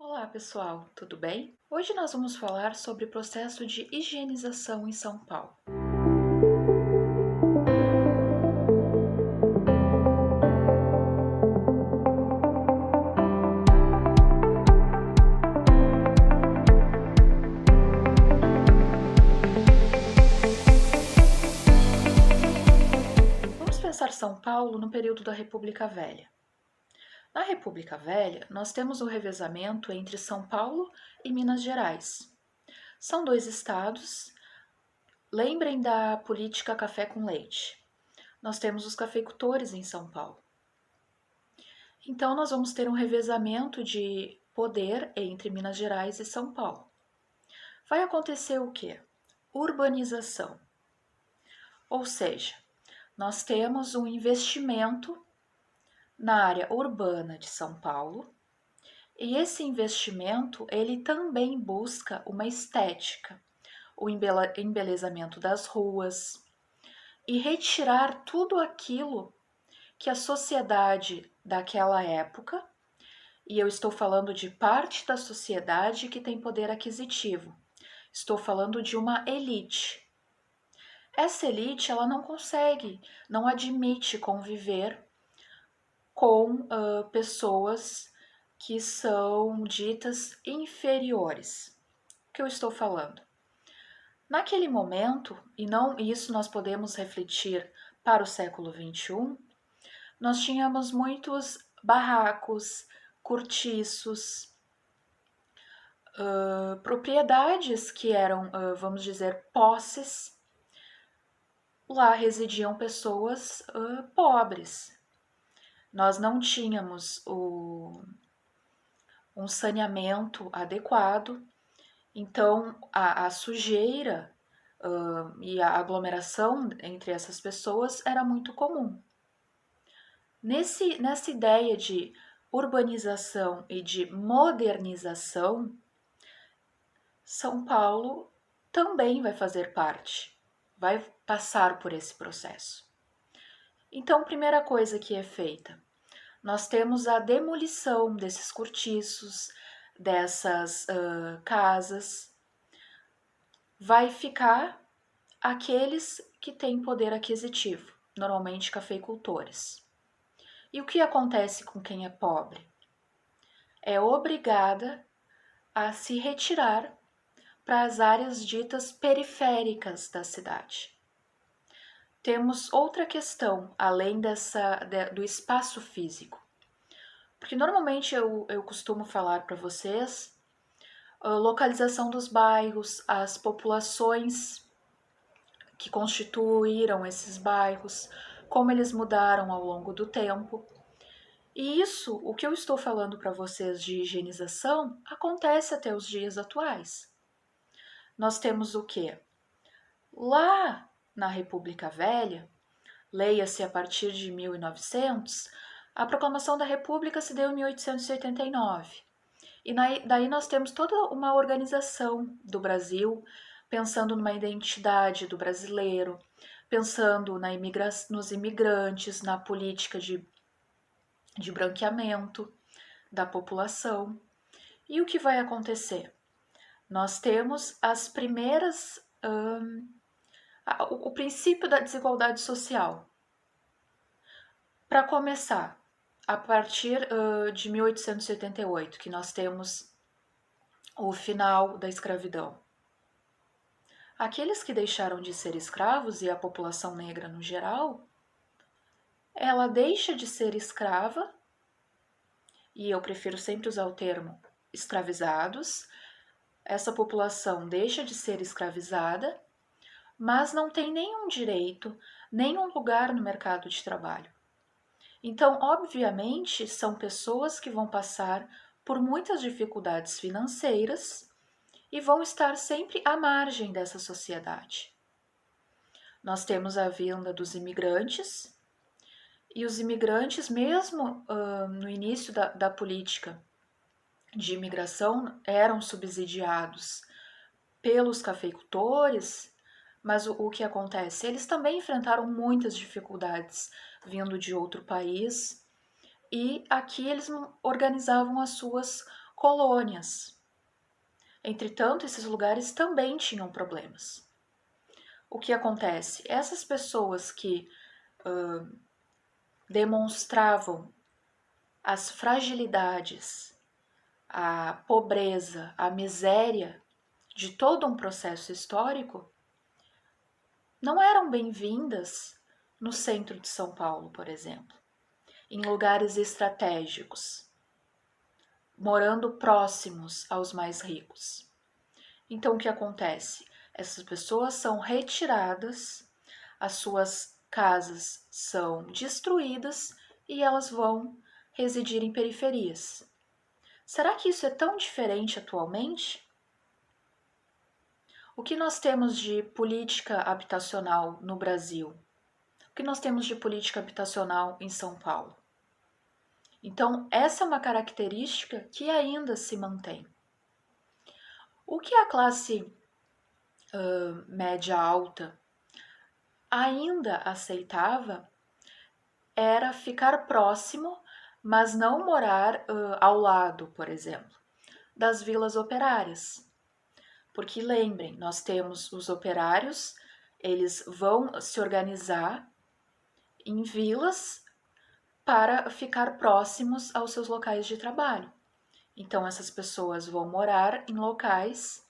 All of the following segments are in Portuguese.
Olá, pessoal, tudo bem? Hoje nós vamos falar sobre o processo de higienização em São Paulo. Vamos pensar São Paulo no período da República Velha. Na República Velha, nós temos o revezamento entre São Paulo e Minas Gerais. São dois estados. Lembrem da política café com leite. Nós temos os cafeicultores em São Paulo. Então, nós vamos ter um revezamento de poder entre Minas Gerais e São Paulo. Vai acontecer o quê? Urbanização. Ou seja, nós temos um investimento na área urbana de São Paulo e esse investimento ele também busca uma estética, o embelezamento das ruas e retirar tudo aquilo que a sociedade daquela época, e eu estou falando de parte da sociedade que tem poder aquisitivo, estou falando de uma elite. Essa elite ela não consegue, não admite conviver com pessoas que são ditas inferiores. O que eu estou falando? Naquele momento, e não isso nós podemos refletir para o século XXI, nós tínhamos muitos barracos, cortiços, propriedades que eram, vamos dizer, posses. Lá residiam pessoas pobres. Nós não tínhamos um saneamento adequado, então a sujeira e a aglomeração entre essas pessoas era muito comum. Nessa ideia de urbanização e de modernização, São Paulo também vai fazer parte, vai passar por esse processo. Então, primeira coisa que é feita, nós temos a demolição desses cortiços, dessas casas. Vai ficar aqueles que têm poder aquisitivo, normalmente cafeicultores. E o que acontece com quem é pobre? É obrigada a se retirar para as áreas ditas periféricas da cidade. Temos outra questão, além do espaço físico. Porque normalmente eu costumo falar para vocês a localização dos bairros, as populações que constituíram esses bairros, como eles mudaram ao longo do tempo. E isso, o que eu estou falando para vocês de higienização, acontece até os dias atuais. Nós temos o quê? Lá na República Velha, leia-se a partir de 1900, a proclamação da República se deu em 1889. E daí nós temos toda uma organização do Brasil, pensando numa identidade do brasileiro, pensando nos imigrantes, na política de branqueamento da população. E o que vai acontecer? Nós temos as primeiras... o princípio da desigualdade social. Para começar, a partir de 1888, que nós temos o final da escravidão. Aqueles que deixaram de ser escravos, e a população negra no geral, ela deixa de ser escrava, e eu prefiro sempre usar o termo escravizados, essa população deixa de ser escravizada, mas não tem nenhum direito, nenhum lugar no mercado de trabalho. Então, obviamente, são pessoas que vão passar por muitas dificuldades financeiras e vão estar sempre à margem dessa sociedade. Nós temos a vinda dos imigrantes, e os imigrantes, mesmo no início da política de imigração, eram subsidiados pelos cafeicultores, mas o que acontece? Eles também enfrentaram muitas dificuldades vindo de outro país, e aqui eles organizavam as suas colônias. Entretanto, esses lugares também tinham problemas. O que acontece? Essas pessoas que demonstravam as fragilidades, a pobreza, a miséria de todo um processo histórico, não eram bem-vindas no centro de São Paulo, por exemplo, em lugares estratégicos, morando próximos aos mais ricos. Então, o que acontece? Essas pessoas são retiradas, as suas casas são destruídas e elas vão residir em periferias. Será que isso é tão diferente atualmente? O que nós temos de política habitacional no Brasil? O que nós temos de política habitacional em São Paulo? Então, essa é uma característica que ainda se mantém. O que a classe média alta ainda aceitava era ficar próximo, mas não morar ao lado, por exemplo, das vilas operárias. Porque lembrem, nós temos os operários, eles vão se organizar em vilas para ficar próximos aos seus locais de trabalho. Então, essas pessoas vão morar em locais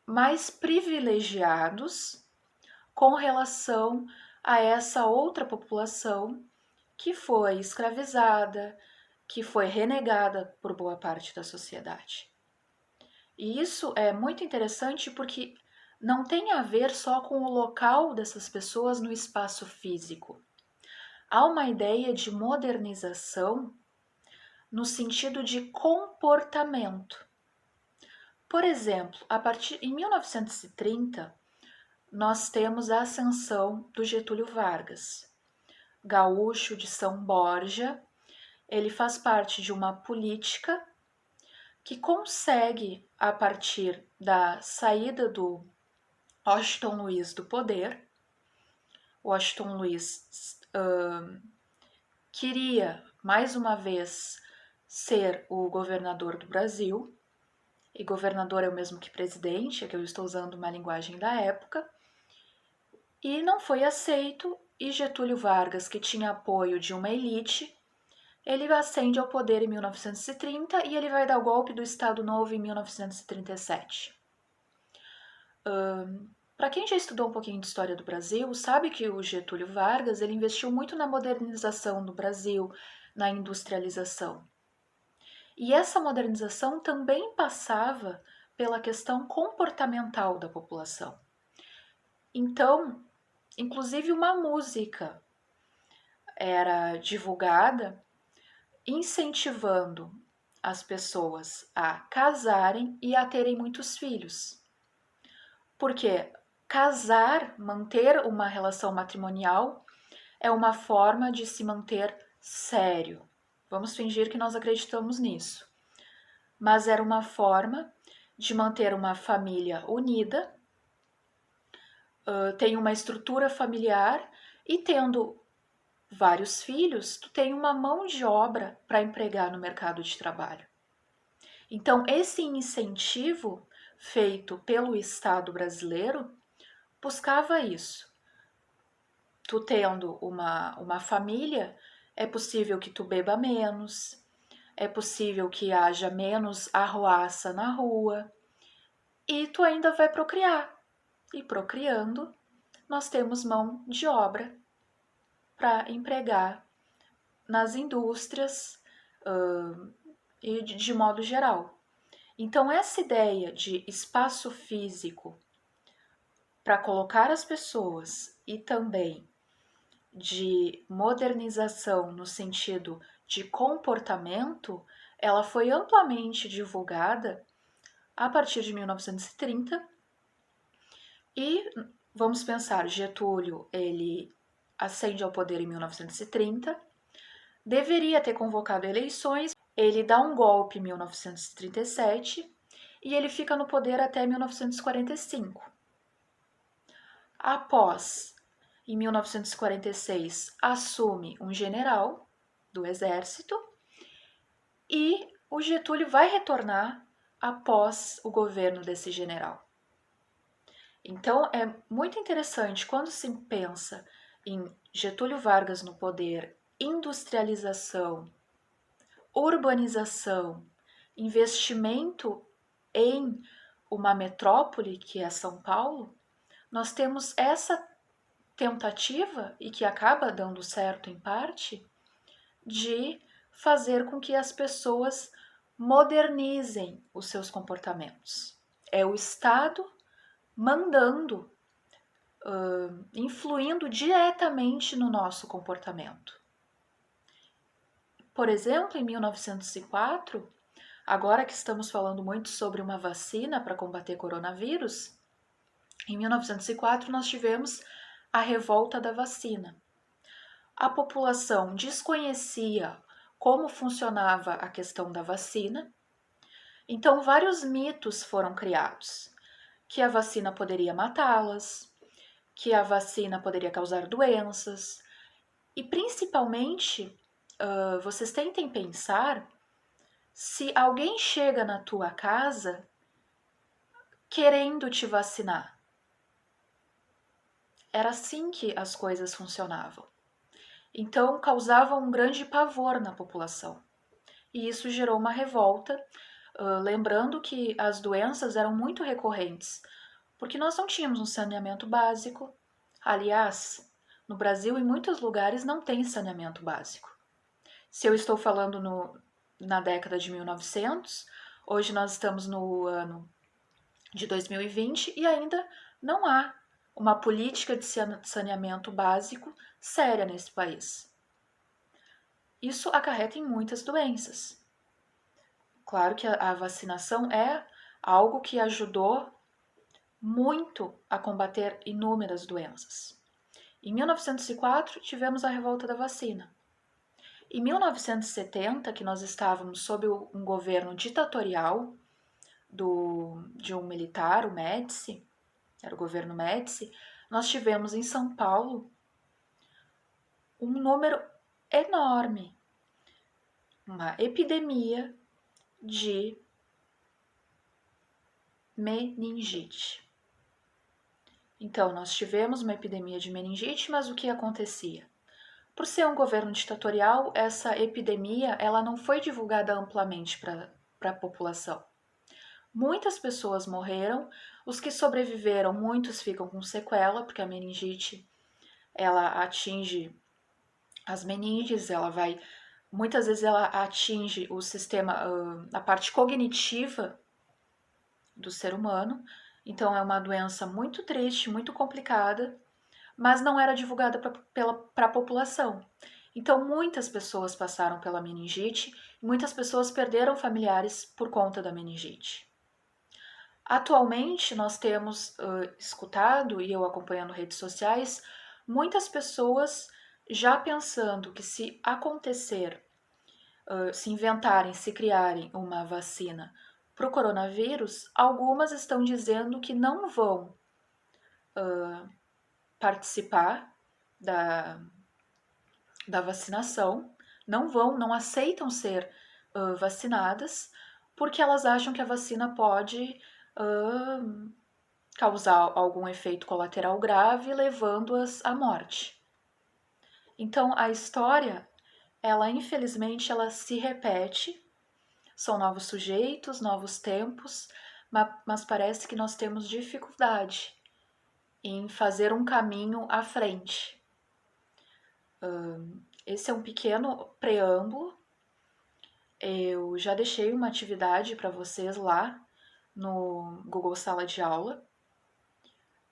mais privilegiados com relação a essa outra população que foi escravizada, que foi renegada por boa parte da sociedade. E isso é muito interessante porque não tem a ver só com o local dessas pessoas no espaço físico. Há uma ideia de modernização no sentido de comportamento. Por exemplo, em 1930, nós temos a ascensão do Getúlio Vargas, gaúcho de São Borja. Ele faz parte de uma política que consegue, a partir da saída do Washington Luiz do poder, Washington Luiz queria, mais uma vez, ser o governador do Brasil, e governador é o mesmo que presidente, é que eu estou usando uma linguagem da época, e não foi aceito, e Getúlio Vargas, que tinha apoio de uma elite, ele ascende ao poder em 1930 e ele vai dar o golpe do Estado Novo em 1937. Para quem já estudou um pouquinho de história do Brasil, sabe que o Getúlio Vargas ele investiu muito na modernização do Brasil, na industrialização. E essa modernização também passava pela questão comportamental da população. Então, inclusive uma música era divulgada incentivando as pessoas a casarem e a terem muitos filhos. Porque casar, manter uma relação matrimonial, é uma forma de se manter sério. Vamos fingir que nós acreditamos nisso. Mas era uma forma de manter uma família unida, tem uma estrutura familiar e tendo vários filhos, tu tem uma mão de obra para empregar no mercado de trabalho. Então, esse incentivo feito pelo Estado brasileiro buscava isso. Tu tendo uma família, é possível que tu beba menos, é possível que haja menos arruaça na rua, e tu ainda vai procriar. E procriando, nós temos mão de obra para empregar nas indústrias e de modo geral. Então, essa ideia de espaço físico para colocar as pessoas e também de modernização no sentido de comportamento, ela foi amplamente divulgada a partir de 1930 e vamos pensar, Getúlio, ele ascende ao poder em 1930, deveria ter convocado eleições, ele dá um golpe em 1937 e ele fica no poder até 1945. Após, em 1946, assume um general do exército e o Getúlio vai retornar após o governo desse general. Então é muito interessante quando se pensa em Getúlio Vargas no poder, industrialização, urbanização, investimento em uma metrópole que é São Paulo, nós temos essa tentativa, e que acaba dando certo em parte, de fazer com que as pessoas modernizem os seus comportamentos. É o Estado mandando, influindo diretamente no nosso comportamento. Por exemplo, em 1904, agora que estamos falando muito sobre uma vacina para combater coronavírus, em 1904 nós tivemos a revolta da vacina. A população desconhecia como funcionava a questão da vacina, então vários mitos foram criados, que a vacina poderia matá-las, que a vacina poderia causar doenças, e principalmente, vocês tentem pensar se alguém chega na tua casa querendo te vacinar. Era assim que as coisas funcionavam. Então, causava um grande pavor na população. E isso gerou uma revolta, lembrando que as doenças eram muito recorrentes, porque nós não tínhamos um saneamento básico. Aliás, no Brasil, em muitos lugares, não tem saneamento básico. Se eu estou falando na década de 1900, hoje nós estamos no ano de 2020 e ainda não há uma política de saneamento básico séria nesse país. Isso acarreta em muitas doenças. Claro que a vacinação é algo que ajudou muito a combater inúmeras doenças. Em 1904, tivemos a revolta da vacina. Em 1970, que nós estávamos sob um governo ditatorial de um militar, o Médici, era o governo Médici, nós tivemos em São Paulo um número enorme, uma epidemia de meningite. Então, nós tivemos uma epidemia de meningite, mas o que acontecia? Por ser um governo ditatorial, essa epidemia ela não foi divulgada amplamente para a população. Muitas pessoas morreram, os que sobreviveram, muitos ficam com sequela, porque a meningite ela atinge as meninges, muitas vezes ela atinge o sistema, a parte cognitiva do ser humano, então é uma doença muito triste, muito complicada, mas não era divulgada para a população. Então muitas pessoas passaram pela meningite, muitas pessoas perderam familiares por conta da meningite. Atualmente nós temos escutado, e eu acompanhando redes sociais, muitas pessoas já pensando que se acontecer, se inventarem, se criarem uma vacina para o coronavírus, algumas estão dizendo que não vão participar da vacinação, não aceitam ser vacinadas, porque elas acham que a vacina pode causar algum efeito colateral grave, levando-as à morte. Então, a história, ela infelizmente, ela se repete, são novos sujeitos, novos tempos, mas parece que nós temos dificuldade em fazer um caminho à frente. Esse é um pequeno preâmbulo. Eu já deixei uma atividade para vocês lá no Google Sala de Aula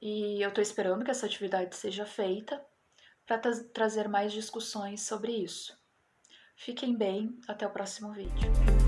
e eu estou esperando que essa atividade seja feita para trazer mais discussões sobre isso. Fiquem bem, até o próximo vídeo.